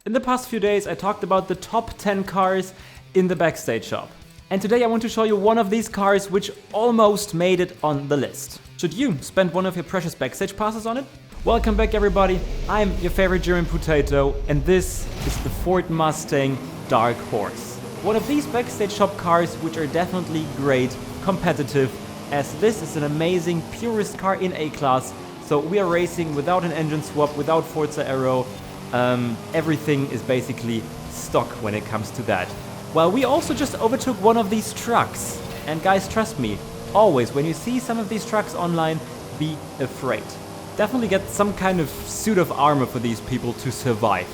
In the past few days I talked about the top 10 cars in the Backstage shop. And today I want to show you one of these cars which almost made it on the list. Should you spend one of your precious Backstage passes on it? Welcome back everybody, I'm your favorite German potato and this is the Ford Mustang Dark Horse. One of these Backstage shop cars which are definitely great, competitive, as this is an amazing purist car in A-Class. So we are racing without an engine swap, without Forza Aero. Everything is basically stock when it comes to that. Well, we also just overtook one of these trucks. And guys, trust me, always when you see some of these trucks online, be afraid. Definitely get some kind of suit of armor for these people to survive.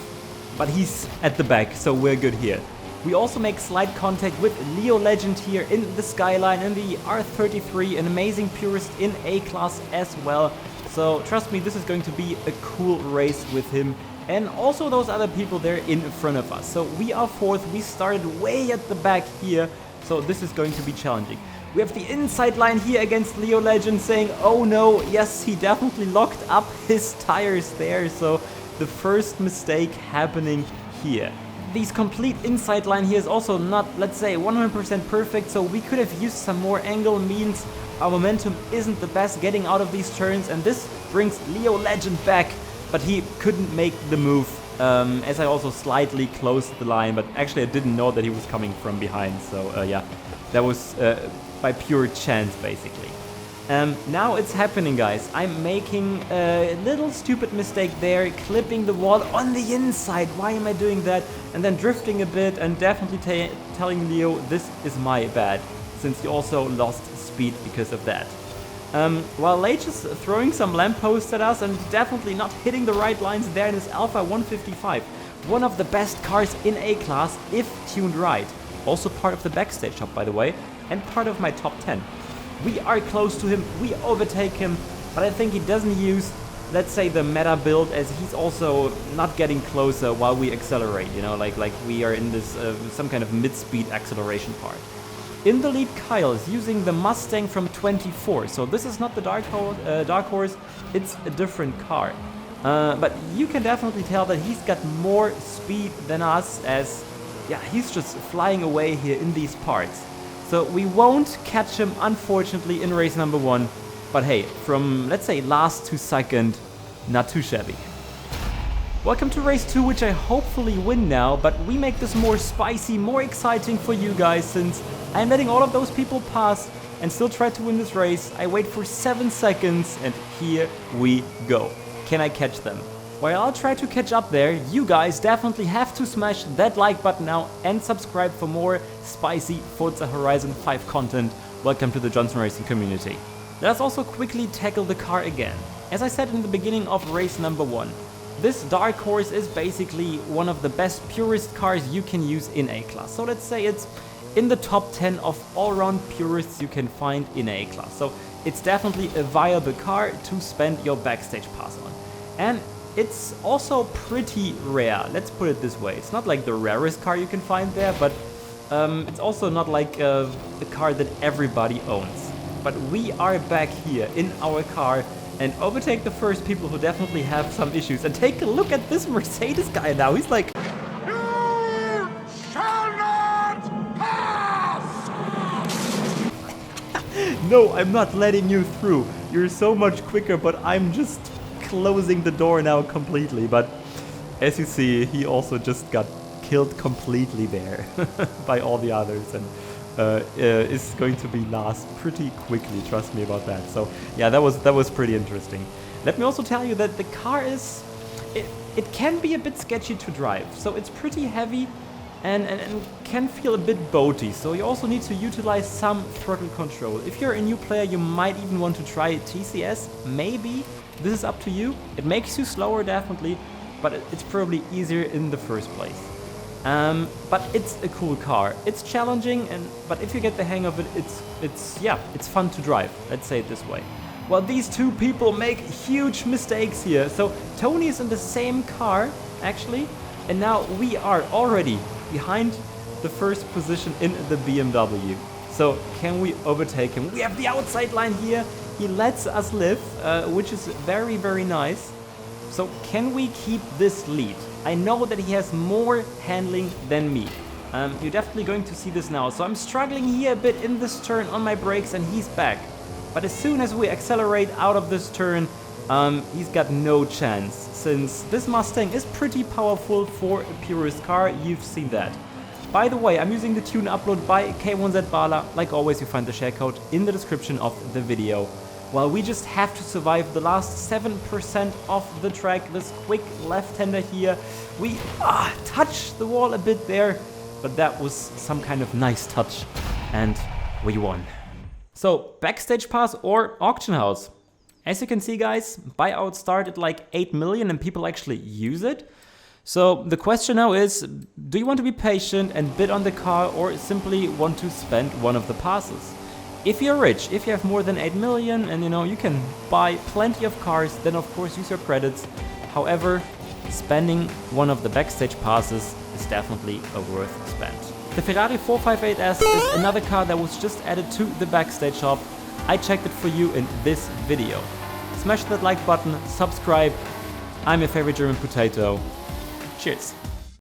But he's at the back, so we're good here. We also make slight contact with Leo Legend here in the Skyline, in the R33, an amazing purist in A-Class as well. So trust me, this is going to be a cool race with him. And also those other people there in front of us. So we are fourth, we started way at the back here, so this is going to be challenging. We have the inside line here against Leo Legend saying, oh no, yes, he definitely locked up his tires there, so the first mistake happening here. This complete inside line here is also not, let's say, 100% perfect, so we could have used some more angle, means our momentum isn't the best getting out of these turns, and this brings Leo Legend back. But he couldn't make the move, as I also slightly closed the line, but actually I didn't know that he was coming from behind, so yeah, that was by pure chance basically. Now it's happening, guys. I'm making a little stupid mistake there, clipping the wall on the inside. Why am I doing that? And then drifting a bit and definitely telling Leo this is my bad, since he also lost speed because of that. While Lage is throwing some lampposts at us and definitely not hitting the right lines there in his Alpha 155. One of the best cars in A-Class if tuned right. Also part of the Backstage shop, by the way, and part of my top 10. We are close to him, we overtake him, but I think he doesn't use, let's say, the meta build, as he's also not getting closer while we accelerate, you know, like we are in this some kind of mid-speed acceleration part. In the lead, Kyle is using the Mustang from 24, so this is not the Dark Horse, it's a different car. But you can definitely tell that he's got more speed than us, as yeah, he's just flying away here in these parts. So we won't catch him, unfortunately, in race number 1. But hey, from, let's say, last to second, not too shabby. Welcome to race 2, which I hopefully win now, but we make this more spicy, more exciting for you guys, since I'm letting all of those people pass and still try to win this race. I wait for 7 seconds and here we go. Can I catch them? While I'll try to catch up there, you guys definitely have to smash that like button now and subscribe for more spicy Forza Horizon 5 content. Welcome to the Johnson Racing community. Let us also quickly tackle the car again. As I said in the beginning of race number 1, this Dark Horse is basically one of the best purist cars you can use in A-Class. So let's say it's in the top 10 of all-round purists you can find in A-Class. So it's definitely a viable car to spend your Backstage pass on. And it's also pretty rare, let's put it this way. It's not like the rarest car you can find there, but it's also not like a car that everybody owns. But we are back here in our car and overtake the first people who definitely have some issues. And take a look at this Mercedes guy now. He's like, you shall not pass! no, I'm not letting you through. You're so much quicker, but I'm just closing the door now completely. But as you see, he also just got killed completely there by all the others. And is going to be last pretty quickly, trust me about that. So yeah, that was pretty interesting. Let me also tell you that the car is, it can be a bit sketchy to drive. So it's pretty heavy and can feel a bit boaty. So you also need to utilize some throttle control. If you're a new player, you might even want to try TCS, maybe. This is up to you. It makes you slower definitely, but it's probably easier in the first place. But it's a cool car. It's challenging, but if you get the hang of it, it's fun to drive. Let's say it this way. Well, these two people make huge mistakes here. So Tony is in the same car actually, and now we are already behind the first position in the BMW. So can we overtake him? We have the outside line here. He lets us live, which is very, very nice. So can we keep this lead? I know that he has more handling than me. You're definitely going to see this now. So I'm struggling here a bit in this turn on my brakes and he's back. But as soon as we accelerate out of this turn, he's got no chance, since this Mustang is pretty powerful for a purist car. You've seen that. By the way, I'm using the tune upload by K1Z Bala. Like always, you find the share code in the description of the video. While we just have to survive the last 7% of the track, this quick left-hander here, we touched the wall a bit there, but that was some kind of nice touch, and we won. So, Backstage Pass or Auction House? As you can see, guys, buyout started like 8 million and people actually use it. So the question now is, do you want to be patient and bid on the car, or simply want to spend one of the passes? If you're rich, if you have more than 8 million and you can buy plenty of cars, then of course use your credits. However, spending one of the Backstage passes is definitely a worth spend. The Ferrari 458S is another car that was just added to the Backstage shop. I checked it for you in this video. Smash that like button, subscribe. I'm your favorite German potato. Cheers.